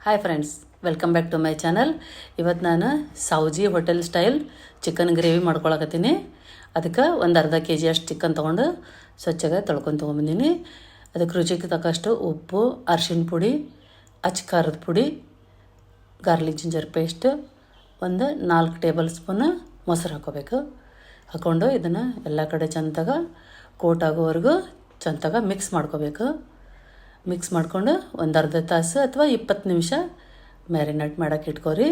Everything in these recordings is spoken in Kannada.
Hi friends, welcome back to my channel. ಇವತ್ತು ನಾನು Sauji hotel style chicken gravy ಮಾಡ್ಕೊಳಕತ್ತೀನಿ. ಅದಕ್ಕೆ ಒಂದು ಅರ್ಧ ಕೆ ಅಷ್ಟು ಚಿಕನ್ ತೊಗೊಂಡು ಸ್ವಚ್ಛಗೆ ತೊಳ್ಕೊಂಡು ತೊಗೊಂಬಂದೀನಿ. ಅದಕ್ಕೆ ರುಚಿಗೆ ತಕ್ಕಷ್ಟು ಉಪ್ಪು, ಅರಿಶಿನ ಪುಡಿ, ಖಾರದ ಪುಡಿ, ಗಾರ್ಲಿಕ್ ಜಿಂಜರ್ ಪೇಸ್ಟ್, ಒಂದು 4 ಟೇಬಲ್ ಸ್ಪೂನ್ ಮೊಸರು ಹಾಕೋಬೇಕು. ಹಾಕ್ಕೊಂಡು ಇದನ್ನು ಎಲ್ಲ ಕಡೆ ಚಂದಾಗ ಕೋಟ್ ಆಗೋವರೆಗೂ ಚಂದಾಗ ಮಿಕ್ಸ್ ಮಾಡ್ಕೋಬೇಕು. ಮಿಕ್ಸ್ ಮಾಡಿಕೊಂಡು ಒಂದು ಅರ್ಧ ತಾಸು ಅಥವಾ 20 ನಿಮಿಷ ಮ್ಯಾರಿನೇಟ್ ಮಾಡೋಕೆ ಇಟ್ಕೋರಿ.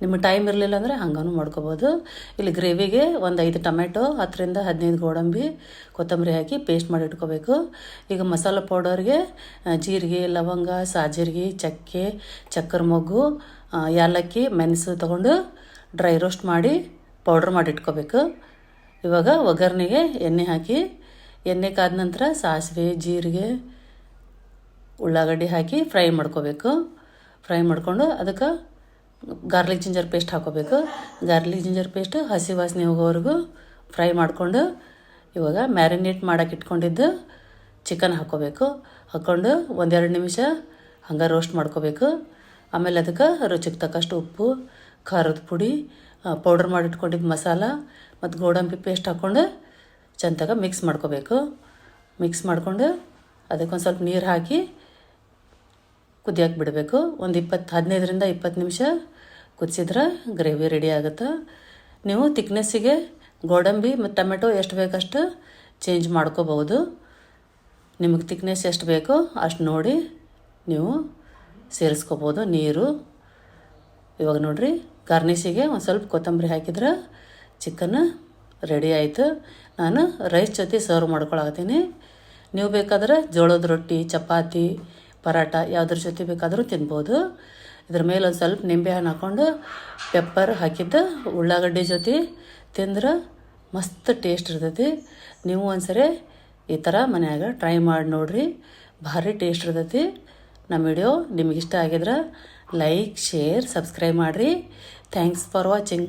ನಿಮಗೆ ಟೈಮ್ ಇರಲಿಲ್ಲ ಅಂದರೆ ಹಂಗೂ ಮಾಡ್ಕೋಬೋದು. ಇಲ್ಲಿ ಗ್ರೇವಿಗೆ ಒಂದು 5 ಟೊಮೆಟೊ, 10ರಿಂದ 15 ಗೋಡಂಬಿ, ಕೊತ್ತಂಬರಿ ಹಾಕಿ ಪೇಸ್ಟ್ ಮಾಡಿ ಇಟ್ಕೋಬೇಕು. ಈಗ ಮಸಾಲೆ ಪೌಡರ್ಗೆ ಜೀರಿಗೆ, ಲವಂಗ, ಸಾಜೀರಿಗೆ, ಚಕ್ಕೆ, ಚಕ್ಕರ್ ಮೊಗ್ಗು, ಏಲಕ್ಕಿ, ಮೆಣಸು ತೊಗೊಂಡು ಡ್ರೈ ರೋಸ್ಟ್ ಮಾಡಿ ಪೌಡ್ರ್ ಮಾಡಿ ಇಟ್ಕೋಬೇಕು. ಇವಾಗ ಒಗ್ಗರಣೆಗೆ ಎಣ್ಣೆ ಹಾಕಿ, ಎಣ್ಣೆ ಕಾದ ನಂತರ ಸಾಸಿವೆ, ಜೀರಿಗೆ, ಉಳ್ಳಾಗಡ್ಡಿ ಹಾಕಿ ಫ್ರೈ ಮಾಡ್ಕೋಬೇಕು. ಫ್ರೈ ಮಾಡ್ಕೊಂಡು ಅದಕ್ಕೆ ಗಾರ್ಲಿಕ್ ಜಿಂಜರ್ ಪೇಸ್ಟ್ ಹಾಕೋಬೇಕು. ಗಾರ್ಲಿಕ್ ಜಿಂಜರ್ ಪೇಸ್ಟ್ ಹಸಿ ವಾಸನೆ ಹೋಗೋವರೆಗೂ ಫ್ರೈ ಮಾಡಿಕೊಂಡು ಇವಾಗ ಮ್ಯಾರಿನೇಟ್ ಮಾಡೋಕೆ ಇಟ್ಕೊಂಡಿದ್ದು ಚಿಕನ್ ಹಾಕ್ಕೋಬೇಕು. ಹಾಕ್ಕೊಂಡು 1-2 ನಿಮಿಷ ಹಂಗೆ ರೋಸ್ಟ್ ಮಾಡ್ಕೋಬೇಕು. ಆಮೇಲೆ ಅದಕ್ಕೆ ರುಚಿಗೆ ತಕ್ಕಷ್ಟು ಉಪ್ಪು, ಖಾರದ ಪುಡಿ, ಪೌಡ್ರ್ ಮಾಡಿಟ್ಕೊಂಡಿದ್ದು ಮಸಾಲ ಮತ್ತು ಗೋಡಂಬಿ ಪೇಸ್ಟ್ ಹಾಕ್ಕೊಂಡು ಚಂದಾಗ ಮಿಕ್ಸ್ ಮಾಡ್ಕೋಬೇಕು. ಮಿಕ್ಸ್ ಮಾಡಿಕೊಂಡು ಅದಕ್ಕೊಂದು ಸ್ವಲ್ಪ ನೀರು ಹಾಕಿ ಕುದಿಯೋಕೆ ಬಿಡಬೇಕು. ಒಂದು 15ರಿಂದ 20 ನಿಮಿಷ ಕುದಿಸಿದ್ರೆ ಗ್ರೇವಿ ರೆಡಿ ಆಗುತ್ತೆ. ನೀವು ತಿಕ್ನೆಸ್ಸಿಗೆ ಗೋಡಂಬಿ ಮತ್ತು ಟೊಮೆಟೊ ಎಷ್ಟು ಬೇಕಷ್ಟು ಚೇಂಜ್ ಮಾಡ್ಕೋಬೋದು. ನಿಮಗೆ ತಿಕ್ನೆಸ್ ಎಷ್ಟು ಬೇಕೋ ಅಷ್ಟು ನೋಡಿ ನೀವು ಸೇರಿಸ್ಕೋಬೋದು ನೀರು. ಇವಾಗ ನೋಡಿರಿ, ಗಾರ್ನಿಷಿಗೆ ಒಂದು ಸ್ವಲ್ಪ ಕೊತ್ತಂಬರಿ ಹಾಕಿದ್ರೆ ಚಿಕನ್ ರೆಡಿ ಆಯಿತು. ನಾನು ರೈಸ್ ಜೊತೆ ಸರ್ವ್ ಮಾಡ್ಕೊಳತ್ತೀನಿ. ನೀವು ಬೇಕಾದ್ರೆ ಜೋಳದ ರೊಟ್ಟಿ, ಚಪಾತಿ, ಪರಾಟ ಯಾವುದ್ರ ಜೊತೆ ಬೇಕಾದರೂ ತಿನ್ಬೋದು. ಇದ್ರ ಮೇಲೆ ಒಂದು ಸ್ವಲ್ಪ ನಿಂಬೆಹಣ್ಣು ಹಾಕ್ಕೊಂಡು ಪೆಪ್ಪರ್ ಹಾಕಿದ್ದು ಉಳ್ಳಾಗಡ್ಡಿ ಜೊತೆ ತಿಂದ್ರೆ ಮಸ್ತ್ ಟೇಸ್ಟ್ ಇರ್ತೈತಿ. ನೀವು ಒಂದ್ಸರಿ ಈ ಥರ ಮನ್ಯಾಗ ಟ್ರೈ ಮಾಡಿ ನೋಡಿರಿ, ಭಾರಿ ಟೇಸ್ಟ್ ಇರ್ತೈತಿ. ನಮ್ಮ ವಿಡಿಯೋ ನಿಮಗಿಷ್ಟ ಆಗಿದ್ರೆ ಲೈಕ್, ಶೇರ್, ಸಬ್ಸ್ಕ್ರೈಬ್ ಮಾಡಿರಿ. Thanks for watching.